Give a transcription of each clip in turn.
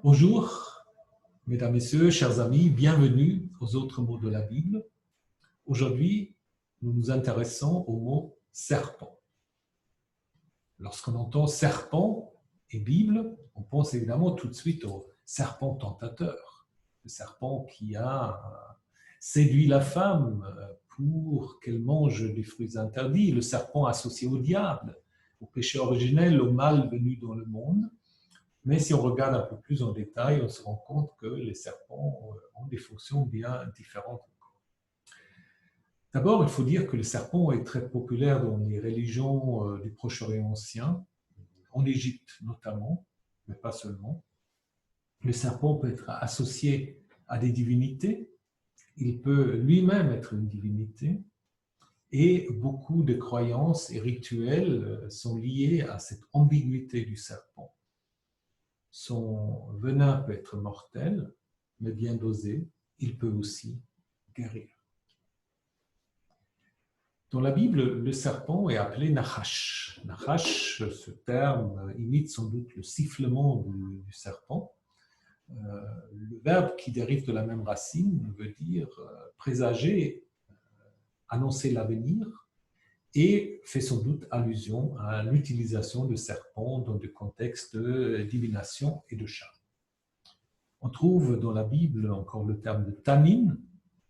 Bonjour, mesdames, messieurs, chers amis, bienvenue aux autres mots de la Bible. Aujourd'hui, nous nous intéressons au mot serpent. Lorsqu'on entend serpent et Bible, on pense évidemment tout de suite au serpent tentateur, le serpent qui a séduit la femme pour qu'elle mange des fruits interdits, le serpent associé au diable, au péché originel, au mal venu dans le monde. Mais si on regarde un peu plus en détail, on se rend compte que les serpents ont des fonctions bien différentes. D'abord, il faut dire que le serpent est très populaire dans les religions du Proche-Orient ancien, en Égypte notamment, mais pas seulement. Le serpent peut être associé à des divinités, il peut lui-même être une divinité, et beaucoup de croyances et rituels sont liés à cette ambiguïté du serpent. Son venin peut être mortel, mais bien dosé, il peut aussi guérir. Dans la Bible, le serpent est appelé Nachash. Nachash, ce terme imite sans doute le sifflement du serpent. Le verbe qui dérive de la même racine veut dire présager, annoncer l'avenir, et fait sans doute allusion à l'utilisation de serpents dans des contextes de divination et de charme. On trouve dans la Bible encore le terme de tanin,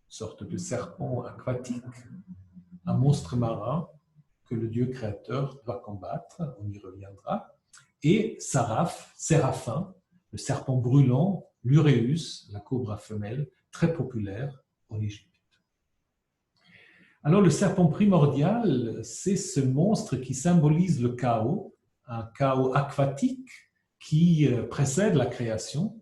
sorte de serpent aquatique, un monstre marin que le Dieu créateur doit combattre, on y reviendra, et saraph, séraphin, le serpent brûlant, l'uréus, la cobra femelle, très populaire en Égypte. Alors le serpent primordial, c'est ce monstre qui symbolise le chaos, un chaos aquatique qui précède la création.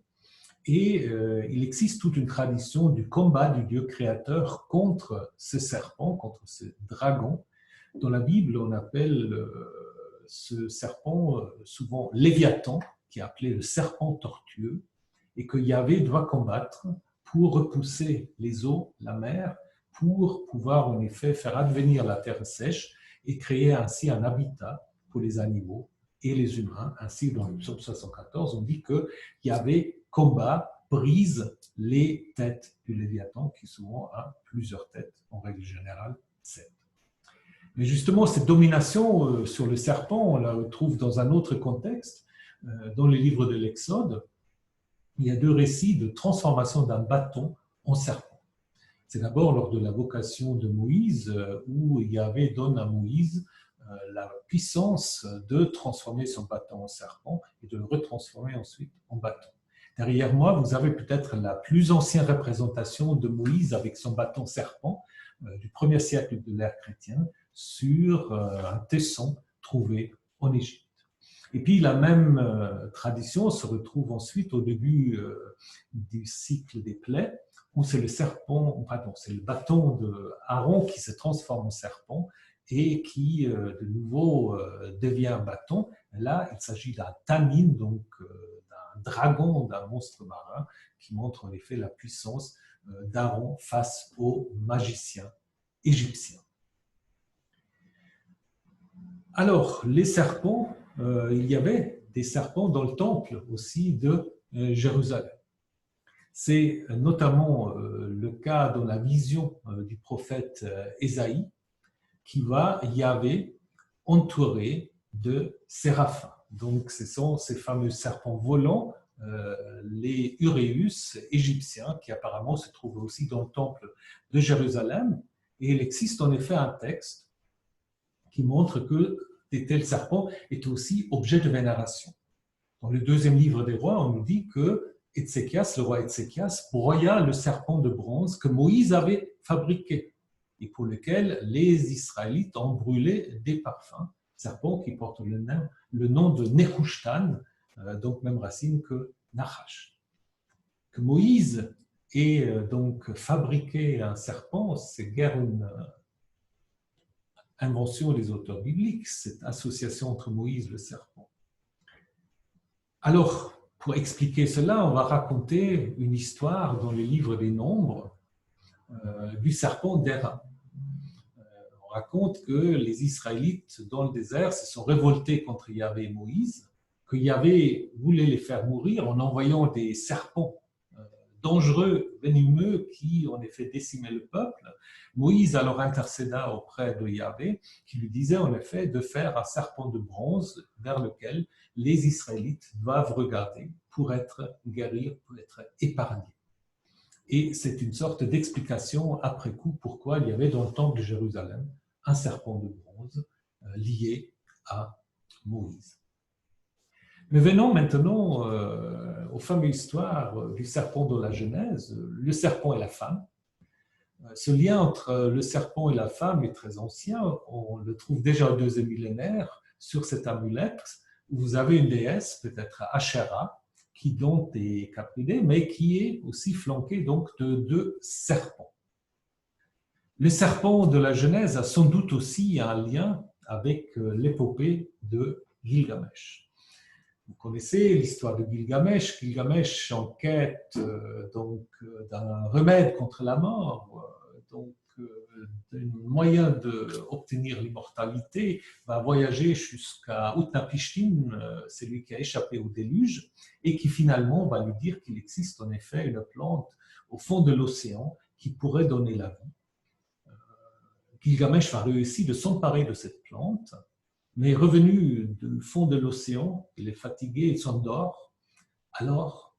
Et il existe toute une tradition du combat du Dieu créateur contre ce serpent, contre ce dragon. Dans la Bible, on appelle ce serpent souvent Léviathan, qui est appelé le serpent tortueux, et que Yahvé doit combattre pour repousser les eaux, la mer, pour pouvoir en effet faire advenir la terre sèche et créer ainsi un habitat pour les animaux et les humains. Ainsi, dans le psaume 74, on dit que Yahvé combat, brise les têtes du Léviathan, qui souvent a plusieurs têtes, en règle générale 7. Mais justement, cette domination sur le serpent, on la retrouve dans un autre contexte. Dans le livre de l'Exode, il y a deux récits de transformation d'un bâton en serpent. C'est d'abord lors de la vocation de Moïse, où Yahvé donne à Moïse la puissance de transformer son bâton en serpent et de le retransformer ensuite en bâton. Derrière moi, vous avez peut-être la plus ancienne représentation de Moïse avec son bâton serpent du 1er siècle de l'ère chrétienne sur un tesson trouvé en Égypte. Et puis la même tradition se retrouve ensuite au début du cycle des plaies, où c'est c'est le bâton de Aaron qui se transforme en serpent et qui de nouveau devient un bâton. Là, il s'agit d'un tanin, donc d'un dragon, d'un monstre marin, qui montre en effet la puissance d'Aaron face aux magiciens égyptiens. Alors, les serpents, il y avait des serpents dans le temple aussi de Jérusalem. C'est notamment le cas dans la vision du prophète Ésaïe, qui va Yahvé entourer de séraphins. Donc, ce sont ces fameux serpents volants, les uréus égyptiens, qui apparemment se trouvent aussi dans le temple de Jérusalem. Et il existe en effet un texte qui montre que des tels serpents étaient aussi objets de vénération. Dans le deuxième livre des rois, on nous dit que Ézéchias, le roi Ézéchias, broya le serpent de bronze que Moïse avait fabriqué et pour lequel les Israélites ont brûlé des parfums, serpent qui porte le nom de Nehushtan, donc même racine que Nachash. Que Moïse ait donc fabriqué un serpent, c'est guère une invention des auteurs bibliques, cette association entre Moïse et le serpent. Alors, pour expliquer cela, on va raconter une histoire dans le livre des Nombres du serpent d'Hérin. On raconte que les Israélites dans le désert se sont révoltés contre Yahvé et Moïse que Yahvé voulait les faire mourir en envoyant des serpents dangereux, venimeux, qui en effet décimaient le peuple. Moïse alors intercéda auprès de Yahvé, qui lui disait en effet de faire un serpent de bronze vers lequel les Israélites doivent regarder pour être guéris, pour être épargnés. Et c'est une sorte d'explication après coup pourquoi il y avait dans le temple de Jérusalem un serpent de bronze lié à Moïse. Mais venons maintenant aux fameuses histoires du serpent dans la Genèse, le serpent et la femme. Ce lien entre le serpent et la femme est très ancien. On le trouve déjà au deuxième millénaire sur cette amulette où vous avez une déesse, peut-être Asherah, qui donc est capridée, mais qui est aussi flanquée donc de deux serpents. Le serpent de la Genèse a sans doute aussi un lien avec l'épopée de Gilgamesh. Vous connaissez l'histoire de Gilgamesh. Gilgamesh, en quête d'un remède contre la mort, d'un moyen d'obtenir l'immortalité, va voyager jusqu'à Utnapishtim, celui qui a échappé au déluge, et qui finalement va lui dire qu'il existe en effet une plante au fond de l'océan qui pourrait donner la vie. Gilgamesh va réussir de s'emparer de cette plante, mais revenu du fond de l'océan, il est fatigué, il s'endort. Alors,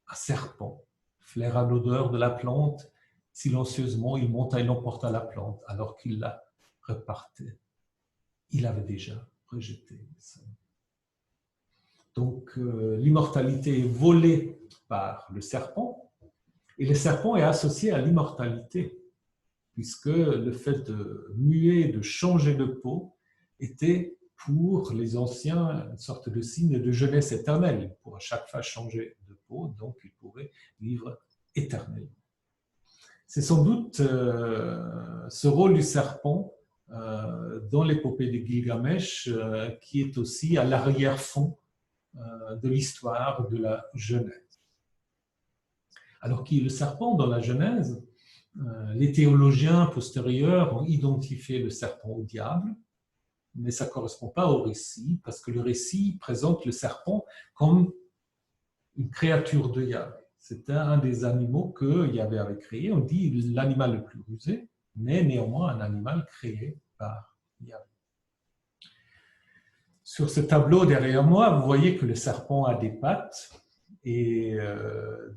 un serpent flaira l'odeur de la plante. Silencieusement, il monta et l'emporta la plante, alors qu'il la repartait. Il avait déjà rejeté ça. Donc, l'immortalité est volée par le serpent, et le serpent est associé à l'immortalité, puisque le fait de muer, de changer de peau, était pour les anciens une sorte de signe de jeunesse éternelle. Il pourra chaque fois changer de peau, donc il pourrait vivre éternellement. C'est sans doute ce rôle du serpent dans l'épopée de Gilgamesh qui est aussi à l'arrière-fond de l'histoire de la Genèse. Alors qui est le serpent dans la Genèse? Les théologiens postérieurs ont identifié le serpent au diable, mais ça ne correspond pas au récit, parce que le récit présente le serpent comme une créature de Yahvé. C'était un des animaux que Yahvé avait créé. On dit l'animal le plus rusé, mais néanmoins un animal créé par Yahvé. Sur ce tableau derrière moi, vous voyez que le serpent a des pattes, et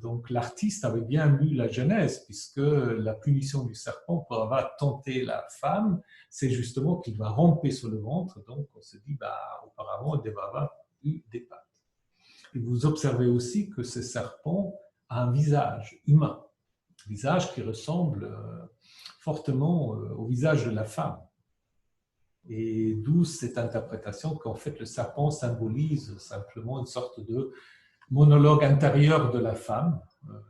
donc l'artiste avait bien lu la Genèse, puisque la punition du serpent pour avoir tenté la femme, c'est justement qu'il va ramper sur le ventre. Donc on se dit, auparavant, il devait avoir eu des pattes. Et vous observez aussi que ce serpent a un visage humain, un visage qui ressemble fortement au visage de la femme. Et d'où cette interprétation qu'en fait le serpent symbolise simplement une sorte de monologue intérieur de la femme,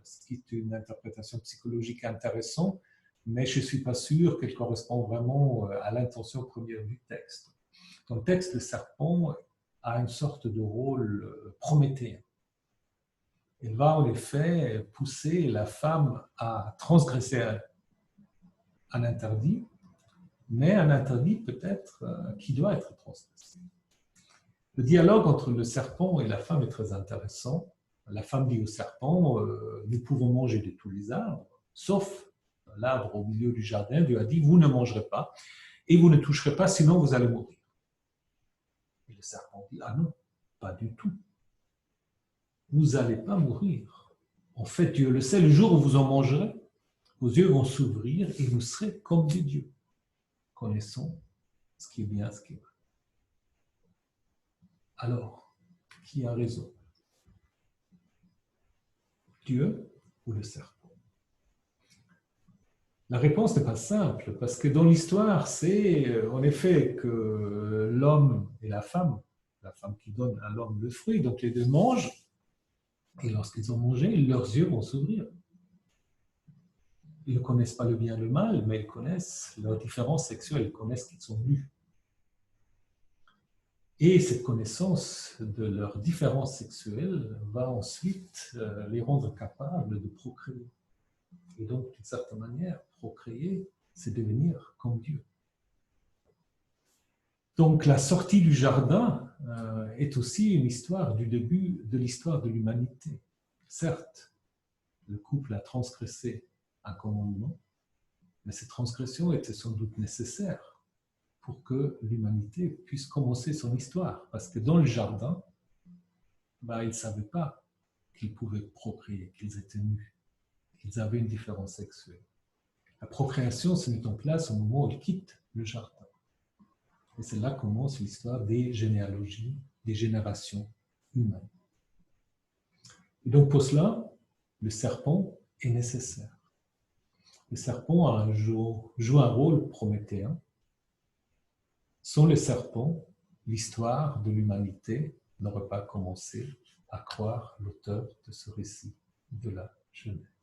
ce qui est une interprétation psychologique intéressante, mais je ne suis pas sûr qu'elle correspond vraiment à l'intention première du texte. Dans le texte, le serpent a une sorte de rôle prométhéen. Elle va en effet pousser la femme à transgresser un interdit, mais un interdit peut-être qui doit être transgressé. Le dialogue entre le serpent et la femme est très intéressant. La femme dit au serpent, nous pouvons manger de tous les arbres, sauf l'arbre au milieu du jardin. Dieu a dit, vous ne mangerez pas et vous ne toucherez pas, sinon vous allez mourir. Et le serpent dit, ah non, pas du tout. Vous n'allez pas mourir. En fait, Dieu le sait, le jour où vous en mangerez, vos yeux vont s'ouvrir et vous serez comme des dieux, connaissant ce qui est bien, ce qui est mal. Alors, qui a raison? Dieu ou le serpent? La réponse n'est pas simple, parce que dans l'histoire, c'est en effet que l'homme et la femme qui donne à l'homme le fruit, donc les deux mangent, et lorsqu'ils ont mangé, leurs yeux vont s'ouvrir. Ils ne connaissent pas le bien et le mal, mais ils connaissent leur différence sexuelle, ils connaissent qu'ils sont nus. Et cette connaissance de leur différence sexuelle va ensuite les rendre capables de procréer. Et donc, d'une certaine manière, procréer, c'est devenir comme Dieu. Donc la sortie du jardin est aussi une histoire du début de l'histoire de l'humanité. Certes, le couple a transgressé un commandement, mais cette transgression était sans doute nécessaire pour que l'humanité puisse commencer son histoire. Parce que dans le jardin, ils ne savaient pas qu'ils pouvaient procréer, qu'ils étaient nus, qu'ils avaient une différence sexuelle. La procréation se met en place au moment où ils quittent le jardin. Et c'est là que commence l'histoire des généalogies, des générations humaines. Et donc pour cela, le serpent est nécessaire. Le serpent joue un rôle prométhéen. Sans le serpent, l'histoire de l'humanité n'aurait pas commencé à croire l'auteur de ce récit de la Genèse.